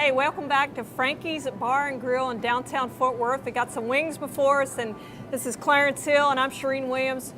Hey, welcome back to Frankie's Bar and Grill in downtown Fort Worth. We got some wings before us, and this is Clarence Hill, and I'm Shireen Williams,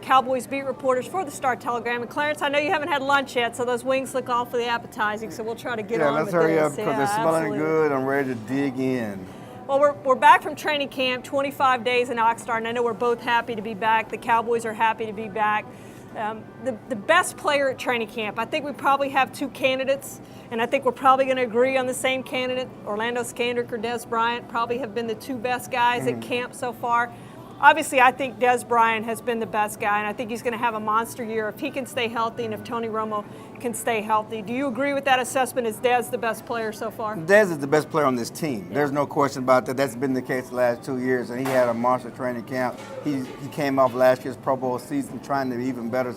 Cowboys beat reporters for the Star-Telegram. And Clarence, I know you haven't had lunch yet, so those wings look awfully appetizing, so we'll try to get on with this. Yeah, let's hurry up because they're smelling good. I'm ready to dig in. Well, we're back from training camp, 25 days in Oxnard, and I know we're both happy to be back. The Cowboys are happy to be back. The best player at training camp, I think we probably have two candidates, and I think we're probably going to agree on the same candidate. Orlando Scandrick or Dez Bryant probably have been the two best guys at camp so far. Obviously, I think Dez Bryant has been the best guy, and I think he's going to have a monster year if he can stay healthy and if Tony Romo can stay healthy. Do you agree with that assessment? Is Dez the best player so far? Dez is the best player on this team. Yeah. There's no question about that. That's been the case the last 2 years, and he had a monster training camp. He came off last year's Pro Bowl season trying to be even better,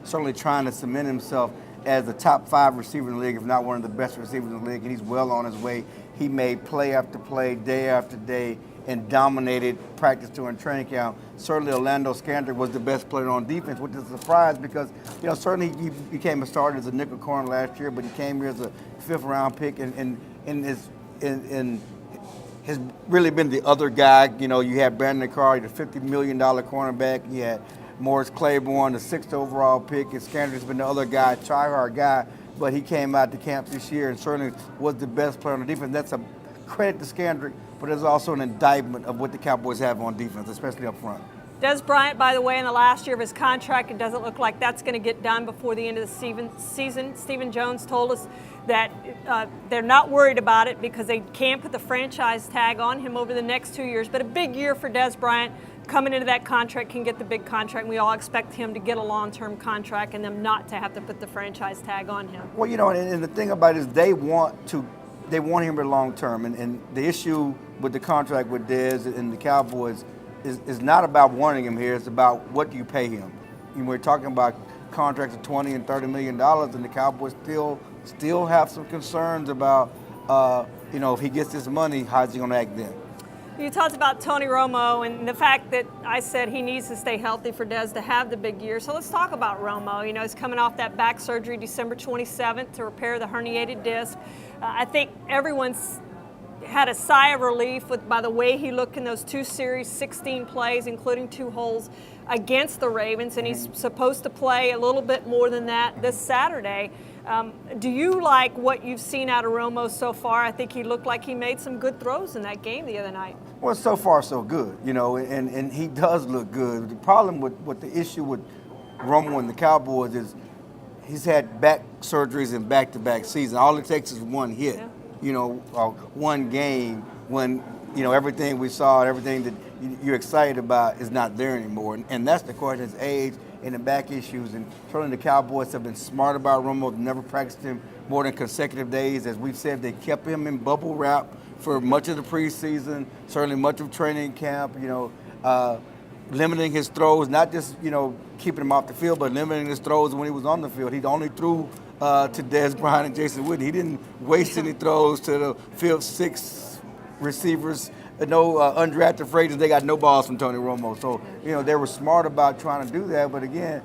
certainly trying to cement himself as a top 5 receiver in the league, if not one of the best receivers in the league, and he's well on his way. He made play after play, day after day, and dominated practice during training camp. Certainly Orlando Scandrick was the best player on defense, which is a surprise because, certainly he became a starter as a nickel corner last year, but he came here as a 5th-round pick and has really been the other guy. You had Brandon Carr, the $50 million cornerback. You had Morris Claiborne, the 6th overall pick, and Scandrick's been the other guy, try-hard guy, but he came out to camp this year and certainly was the best player on the defense. That's a credit to Scandrick, but there's also an indictment of what the Cowboys have on defense, especially up front. Dez Bryant, by the way, in the last year of his contract, it doesn't look like that's going to get done before the end of the season. Stephen Jones told us that they're not worried about it because they can't put the franchise tag on him over the next 2 years. But a big year for Dez Bryant. Coming into that contract, can get the big contract, and we all expect him to get a long-term contract and them not to have to put the franchise tag on him. Well, and the thing about it is they want him for long term, and the issue with the contract with Dez and the Cowboys is not about wanting him here. It's about what do you pay him. We're talking about contracts of $20 and $30 million, and the Cowboys still have some concerns about if he gets this money, how's he going to act then? You talked about Tony Romo and the fact that I said he needs to stay healthy for Dez to have the big year. So let's talk about Romo. He's coming off that back surgery December 27th to repair the herniated disc. I think everyone's had a sigh of relief by the way he looked in those 2 series, 16 plays, including 2 holes against the Ravens, and he's supposed to play a little bit more than that this Saturday. Do you like what you've seen out of Romo so far? I think he looked like he made some good throws in that game the other night. Well, so far so good, and he does look good. The problem with the issue with Romo and the Cowboys is he's had back surgeries in back-to-back seasons. All it takes is one hit, one game when, everything we saw, everything that you're excited about is not there anymore. And that's the question, his age and the back issues. And certainly the Cowboys have been smart about Romo. They've never practiced him more than consecutive days. As we've said, they kept him in bubble wrap for much of the preseason, certainly much of training camp, limiting his throws, not just, keeping him off the field, but limiting his throws when he was on the field. He only threw to Dez Bryant and Jason Witten. He didn't waste any throws to the 5th, 6th receivers. No undrafted free agents. They got no balls from Tony Romo. So, they were smart about trying to do that. But again,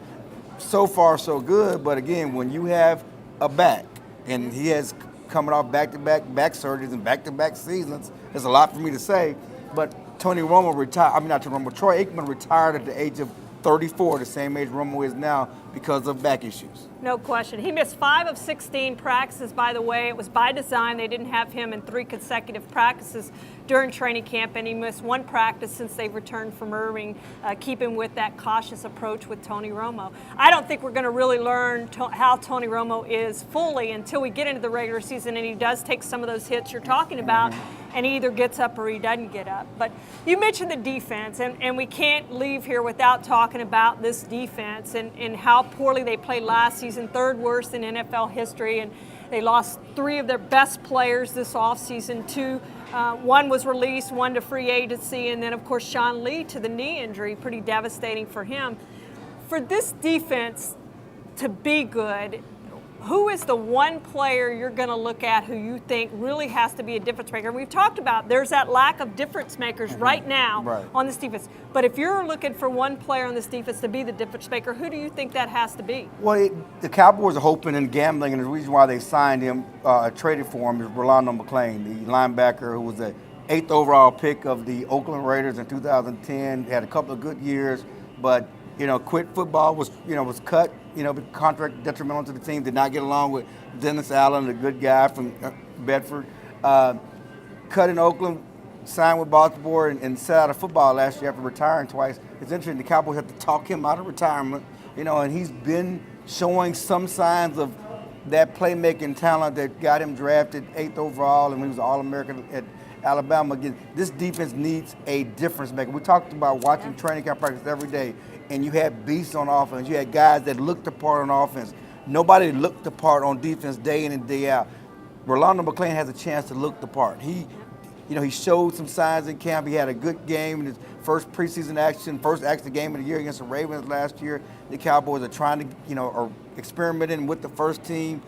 so far so good. But again, when you have a back, and he has coming off back-to-back back surgeries and back-to-back seasons, there's a lot for me to say. But Tony Romo Troy Aikman retired at the age of 34, the same age Romo is now, because of back issues. No question. He missed 5 of 16 practices, by the way. It was by design. They didn't have him in 3 consecutive practices during training camp, and he missed 1 practice since they've returned from Irving, keeping with that cautious approach with Tony Romo. I don't think we're going to really learn how Tony Romo is fully until we get into the regular season, and he does take some of those hits you're talking about, and he either gets up or he doesn't get up. But you mentioned the defense, and we can't leave here without talking about this defense and how poorly they played last season, 3rd worst in NFL history, and they lost 3 of their best players this offseason. 1 was released, 1 to free agency, and then, of course, Sean Lee to the knee injury, pretty devastating for him. For this defense to be good, who is the one player you're going to look at who you think really has to be a difference maker? And we've talked about there's that lack of difference makers right now on this defense. But if you're looking for one player on this defense to be the difference maker, who do you think that has to be? Well, the Cowboys are hoping and gambling, and the reason why they signed him, traded for him, is Rolando McClain, the linebacker who was the 8th overall pick of the Oakland Raiders in 2010. Had a couple of good years, but quit football, was cut, contract detrimental to the team, did not get along with Dennis Allen, the good guy from Bedford. Cut in Oakland, signed with Baltimore, and sat out of football last year after retiring twice. It's interesting, the Cowboys had to talk him out of retirement, and he's been showing some signs of that playmaking talent that got him drafted 8th overall, and he was an All-American at Alabama. Again, this defense needs a difference maker. We talked about watching training camp practice every day, and you had beasts on offense. You had guys that looked the part on offense. Nobody looked the part on defense day in and day out. Rolando McClain has a chance to look the part. He showed some signs in camp. He had a good game in his first preseason action, first actual game of the year against the Ravens last year. The Cowboys are trying to, are experimenting with the first team.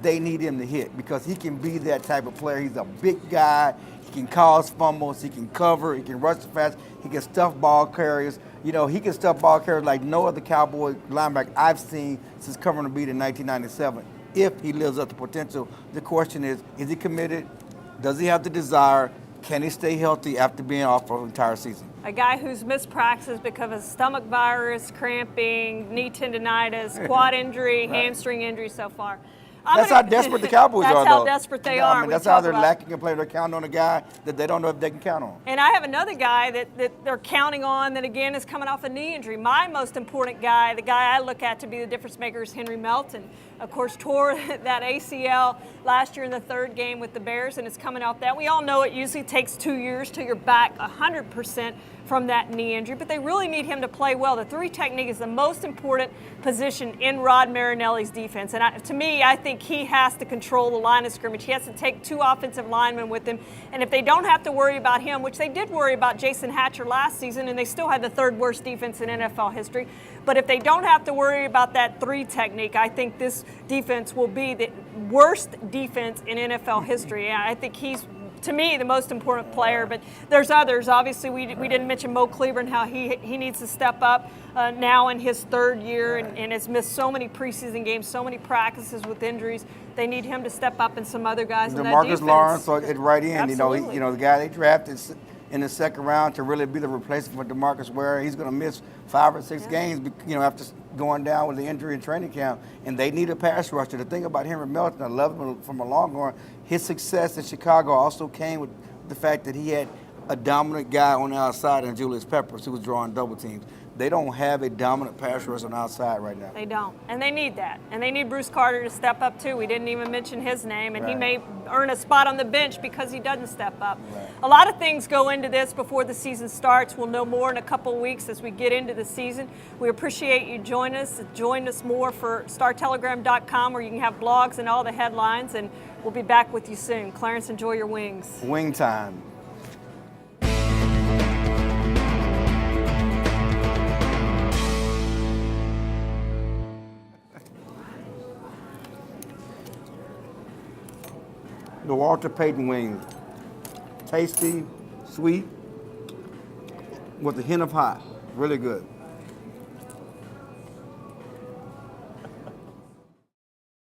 They need him to hit because he can be that type of player. He's a big guy. He can cause fumbles. He can cover. He can rush fast. He can stuff ball carriers. He can stuff ball carriers like no other Cowboy linebacker I've seen since covering the beat in 1997. If he lives up to potential, the question is he committed? Does he have the desire? Can he stay healthy after being off for the entire season? A guy who's missed practice because of stomach virus, cramping, knee tendonitis, quad injury, hamstring injury so far. That's how desperate the Cowboys are, though. That's how desperate they are. I mean, that's how they're lacking a player. They're counting on a guy that they don't know if they can count on. And I have another guy that they're counting on that, again, is coming off a knee injury. My most important guy, the guy I look at to be the difference maker, is Henry Melton. Of course, tore that ACL last year in the 3rd game with the Bears, and it's coming off that. We all know it usually takes 2 years till you're back 100% from that knee injury, but they really need him to play well. The 3 technique is the most important position in Rod Marinelli's defense, and to me, I think he has to control the line of scrimmage. He has to take 2 offensive linemen with him, and if they don't have to worry about him, which they did worry about Jason Hatcher last season, and they still had the 3rd worst defense in NFL history, but if they don't have to worry about that 3 technique, I think this defense will be the worst defense in NFL history. I think he's, to me, the most important player, but there's others. Obviously, we didn't mention Mo Cleburne, how he needs to step up now in his 3rd year and has missed so many preseason games, so many practices with injuries. They need him to step up, and some other guys in that defense. DeMarcus Lawrence at right end, Absolutely. the guy they drafted in the 2nd round to really be the replacement for DeMarcus Ware. He's going to miss 5 or 6 games, after going down with the injury in training camp, and they need a pass rusher. The thing about Henry Melton, I love him from a Longhorn, his success in Chicago also came with the fact that he had a dominant guy on the outside in Julius Peppers who was drawing double teams. They don't have a dominant pass rusher on the outside right now. They don't, and they need that. And they need Bruce Carter to step up, too. We didn't even mention his name, and he may earn a spot on the bench because he doesn't step up. Right. A lot of things go into this before the season starts. We'll know more in a couple of weeks as we get into the season. We appreciate you joining us. Join us more for StarTelegram.com, where you can have blogs and all the headlines, and we'll be back with you soon. Clarence, enjoy your wings. Wing time. The Walter Payton wings. Tasty, sweet, with a hint of hot. Really good.